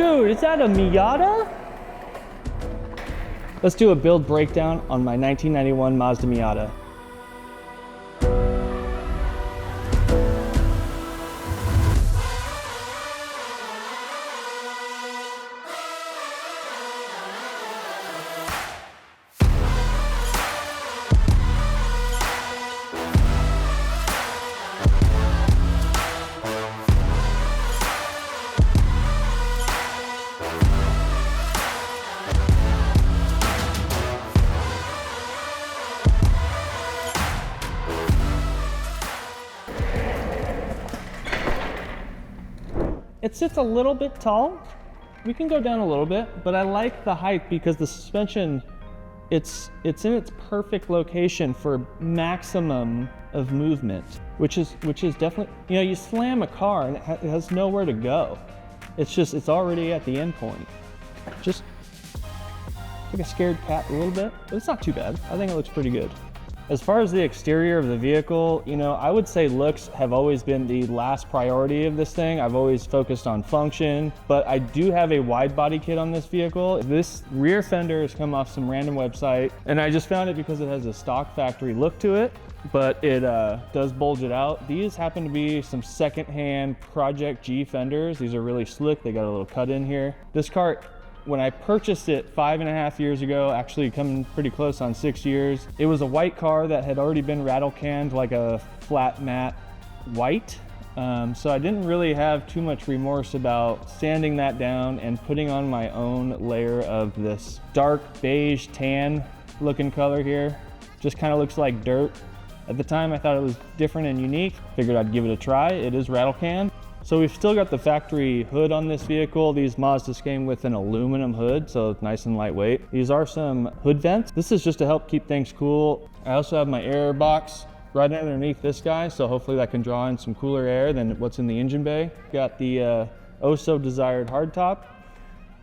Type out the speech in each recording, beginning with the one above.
Dude, is that a MIATA? Let's do a build breakdown on my 1991 Mazda MIATA. It sits a little bit tall. We can go down a little bit, but I like the height because the suspension, it's in its perfect location for maximum of movement, which is definitely, you know, you slam a car and it has nowhere to go. It's already at the end point. Just like a scared cat a little bit, but it's not too bad. I think it looks pretty good. As far as the exterior of the vehicle, you know, I would say looks have always been the last priority of this thing. I've always focused on function, but I do have a wide body kit on this vehicle. This rear fender has come off some random website, and I just found it because it has a stock factory look to it, but it does bulge it out. These happen to be some secondhand Project G fenders. These are really slick. They got a little cut in here. This car, when I purchased it 5.5 years ago, actually coming pretty close on 6 years, it was a white car that had already been rattle canned, like a flat matte white. So I didn't really have too much remorse about sanding that down and putting on my own layer of this dark beige tan looking color here. Just kind of looks like dirt. At the time I thought it was different and unique. Figured I'd give it a try. It is rattle canned. So we've still got the factory hood on this vehicle. These Mazdas came with an aluminum hood, so it's nice and lightweight. These are some hood vents. This is just to help keep things cool. I also have my air box right underneath this guy, so hopefully that can draw in some cooler air than what's in the engine bay. Got the oh so desired hardtop.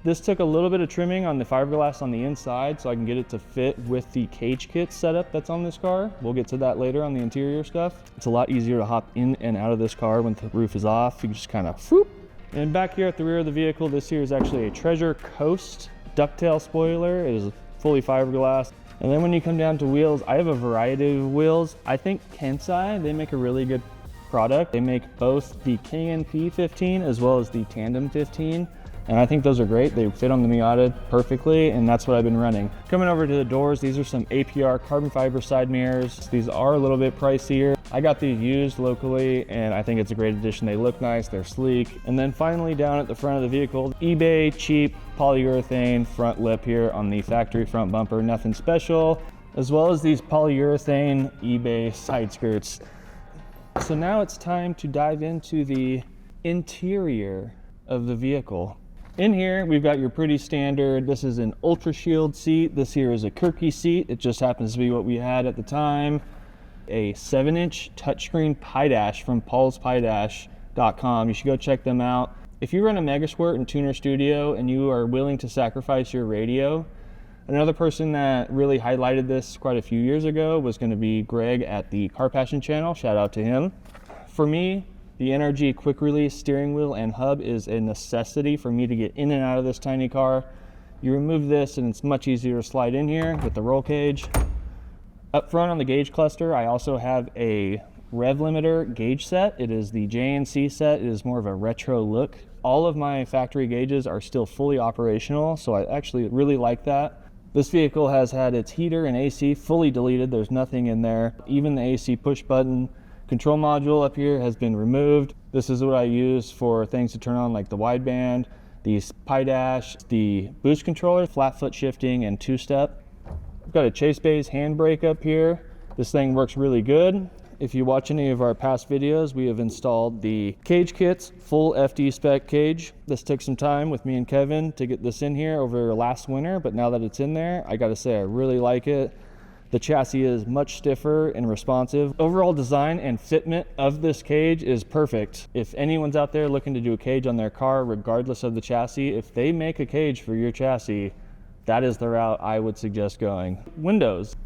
This took a little bit of trimming on the fiberglass on the inside so I can get it to fit with the cage kit setup that's on this car. We'll get to that later on the interior stuff. It's a lot easier to hop in and out of this car when the roof is off. You can just kind of whoop. And back here at the rear of the vehicle, this here is actually a Treasure Coast ducktail spoiler. It is fully fiberglass. And then when you come down to wheels, I have a variety of wheels. I think Kansai, they make a really good product. They make both the KNP 15 as well as the Tandem 15. And I think those are great. They fit on the MIATA perfectly, and that's what I've been running. Coming over to the doors, these are some APR carbon fiber side mirrors. These are a little bit pricier. I got these used locally, and I think it's a great addition. They look nice, they're sleek. And then finally down at the front of the vehicle, eBay cheap polyurethane front lip here on the factory front bumper, nothing special, as well as these polyurethane eBay side skirts. So now it's time to dive into the interior of the vehicle. In here, we've got your pretty standard, this is an Ultra Shield seat. This here is a Kirky seat. It just happens to be what we had at the time. A 7-inch touchscreen pie dash from paulspiedash.com. You should go check them out. If you run a Megasquirt and Tuner Studio and you are willing to sacrifice your radio, another person that really highlighted this quite a few years ago was going to be Greg at the Car Passion channel. Shout out to him. For me, the NRG quick release steering wheel and hub is a necessity for me to get in and out of this tiny car. You remove this and it's much easier to slide in here with the roll cage. Up front on the gauge cluster, I also have a rev limiter gauge set. It is the JNC set. It is more of a retro look. All of my factory gauges are still fully operational, so I actually really like that. This vehicle has had its heater and AC fully deleted. There's nothing in there. Even the AC push button control module up here has been removed. This is what I use for things to turn on, like the wideband, the pie dash, the boost controller, flat foot shifting, and two-step. I've got a Chase Bays handbrake up here. This thing works really good. If you watch any of our past videos, we have installed the cage kits, full FD spec cage. This took some time with me and Kevin to get this in here over last winter, but now that it's in there, I gotta say I really like it. The chassis is much stiffer and responsive. Overall design and fitment of this cage is perfect. If anyone's out there looking to do a cage on their car, regardless of the chassis, if they make a cage for your chassis, that is the route I would suggest going. Windows.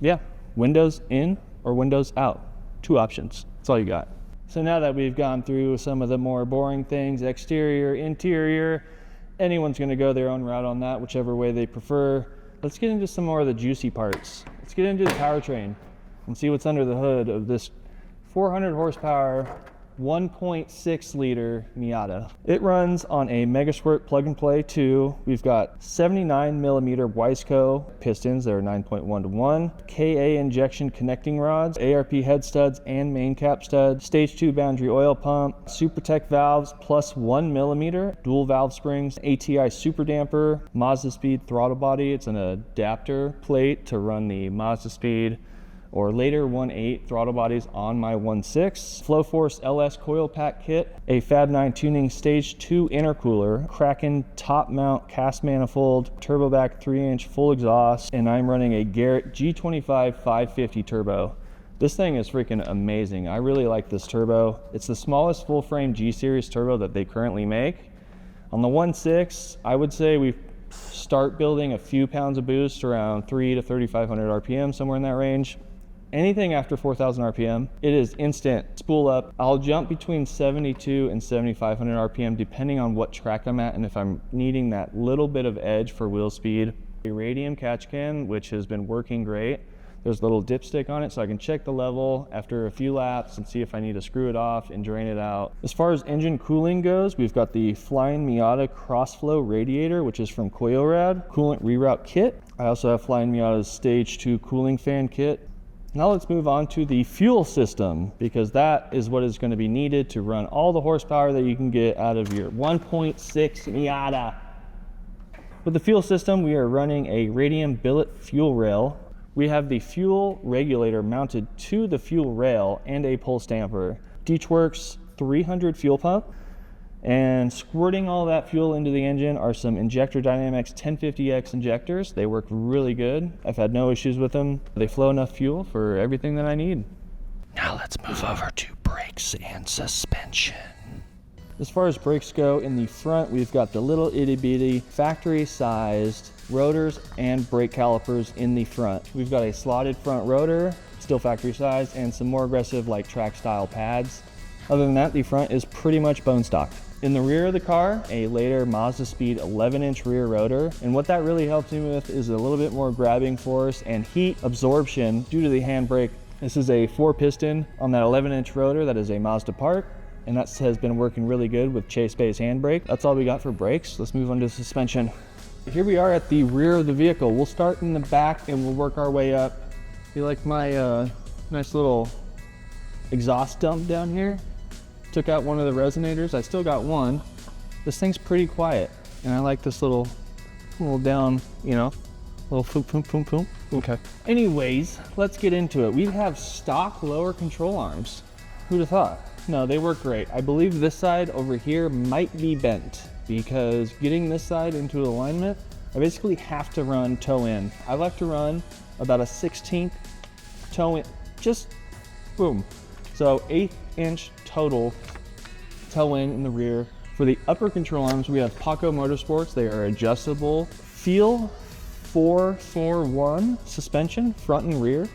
Yeah, windows in or windows out. Two options. That's all you got. So now that we've gone through some of the more boring things, exterior, interior, anyone's gonna go their own route on that, whichever way they prefer. Let's get into some more of the juicy parts. Let's get into the powertrain and see what's under the hood of this 400 horsepower, 1.6 liter MIATA. It runs on a Megasquirt plug and play 2. We've got 79 millimeter Wiseco pistons that are 9.1 to 1, KA injection connecting rods, ARP head studs and main cap studs, stage 2 boundary oil pump, Supertech valves plus 1 millimeter, dual valve springs, ATI super damper, Mazda speed throttle body. It's an adapter plate to run the Mazda speed or later 1.8 throttle bodies on my 1.6. Flowforce LS coil pack kit, a Fab 9 tuning stage 2 intercooler, Kraken top mount cast manifold, turboback 3-inch full exhaust, and I'm running a Garrett G25 550 turbo. This thing is freaking amazing. I really like this turbo. It's the smallest full frame G series turbo that they currently make. On the 1.6, I would say we start building a few pounds of boost around 3 to 3,500 RPM, somewhere in that range. Anything after 4,000 RPM, it is instant spool up. I'll jump between 72 and 7,500 RPM depending on what track I'm at and if I'm needing that little bit of edge for wheel speed. A radium catch can, which has been working great. There's a little dipstick on it so I can check the level after a few laps and see if I need to screw it off and drain it out. As far as engine cooling goes, we've got the Flying Miata Crossflow radiator, which is from Koyorad, coolant reroute kit. I also have Flying Miata's stage 2 cooling fan kit. Now let's move on to the fuel system, because that is what is going to be needed to run all the horsepower that you can get out of your 1.6 Miata. With the fuel system, we are running a radium billet fuel rail. We have the fuel regulator mounted to the fuel rail and a pulse damper. Deechworks 300 fuel pump. And squirting all that fuel into the engine are some Injector Dynamics 1050X injectors. They work really good. I've had no issues with them. They flow enough fuel for everything that I need. Now let's move over to brakes and suspension. As far as brakes go, in the front, we've got the little itty bitty factory-sized rotors and brake calipers in the front. We've got a slotted front rotor, still factory-sized, and some more aggressive like track-style pads. Other than that, the front is pretty much bone stock. In the rear of the car, a later Mazda Speed 11-inch rear rotor, and what that really helps me with is a little bit more grabbing force and heat absorption due to the handbrake. This is a 4-piston on that 11-inch rotor that is a Mazda part, and that has been working really good with Chase Bay's handbrake. That's all we got for brakes. Let's move on to suspension. Here we are at the rear of the vehicle. We'll start in the back and we'll work our way up. You like my nice little exhaust dump down here? Took out one of the resonators. I still got one. This thing's pretty quiet, and I like this little down, little boom, boom, boom, boom. Okay. Anyways, let's get into it. We have stock lower control arms. Who'd have thought? No, they work great. I believe this side over here might be bent because getting this side into alignment, I basically have to run toe in. I like to run about a 16th toe in, just boom. So 1/8 inch total toe in the rear. For the upper control arms, we have Paco Motorsports. They are adjustable. Feel 441 suspension, front and rear.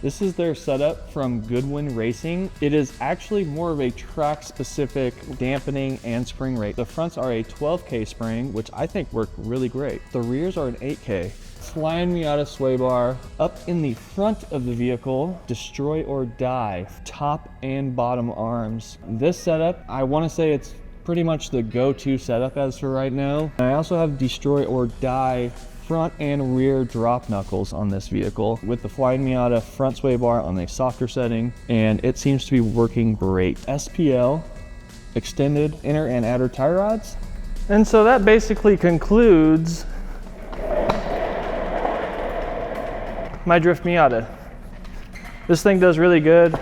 This is their setup from Goodwin Racing. It is actually more of a track-specific dampening and spring rate. The fronts are a 12K spring, which I think work really great. The rears are an 8K. Flying Miata sway bar. Up in the front of the vehicle, destroy or die, top and bottom arms. This setup, I want to say it's pretty much the go-to setup as for right now. I also have destroy or die front and rear drop knuckles on this vehicle with the Flying Miata front sway bar on a softer setting, and it seems to be working great. SPL, extended inner and outer tie rods. And so that basically concludes my Drift Miata. This thing does really good,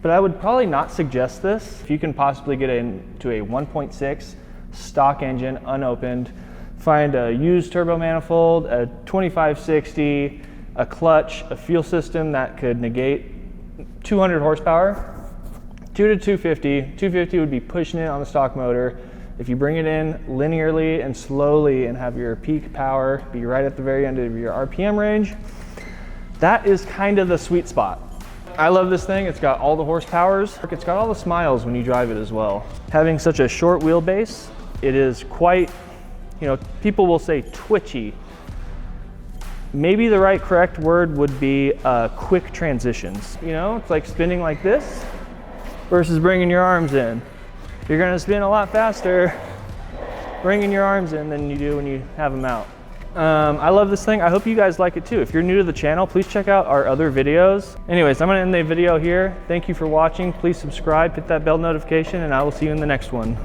but I would probably not suggest this. If you can possibly get into a 1.6 stock engine, unopened, find a used turbo manifold, a 2560, a clutch, a fuel system that could negate 200 horsepower, 2 to 250. 250 would be pushing it on the stock motor. If you bring it in linearly and slowly and have your peak power be right at the very end of your RPM range, that is kind of the sweet spot. I love this thing. It's got all the horsepowers. It's got all the smiles when you drive it as well. Having such a short wheelbase, it is quite, you know, people will say twitchy. Maybe the correct word would be quick transitions. You know, it's like spinning like this versus bringing your arms in. You're gonna spin a lot faster bringing your arms in than you do when you have them out. I love this thing. I hope you guys like it too. If you're new to the channel, please check out our other videos. Anyways, I'm gonna end the video here. Thank you for watching. Please subscribe, hit that bell notification, and I will see you in the next one.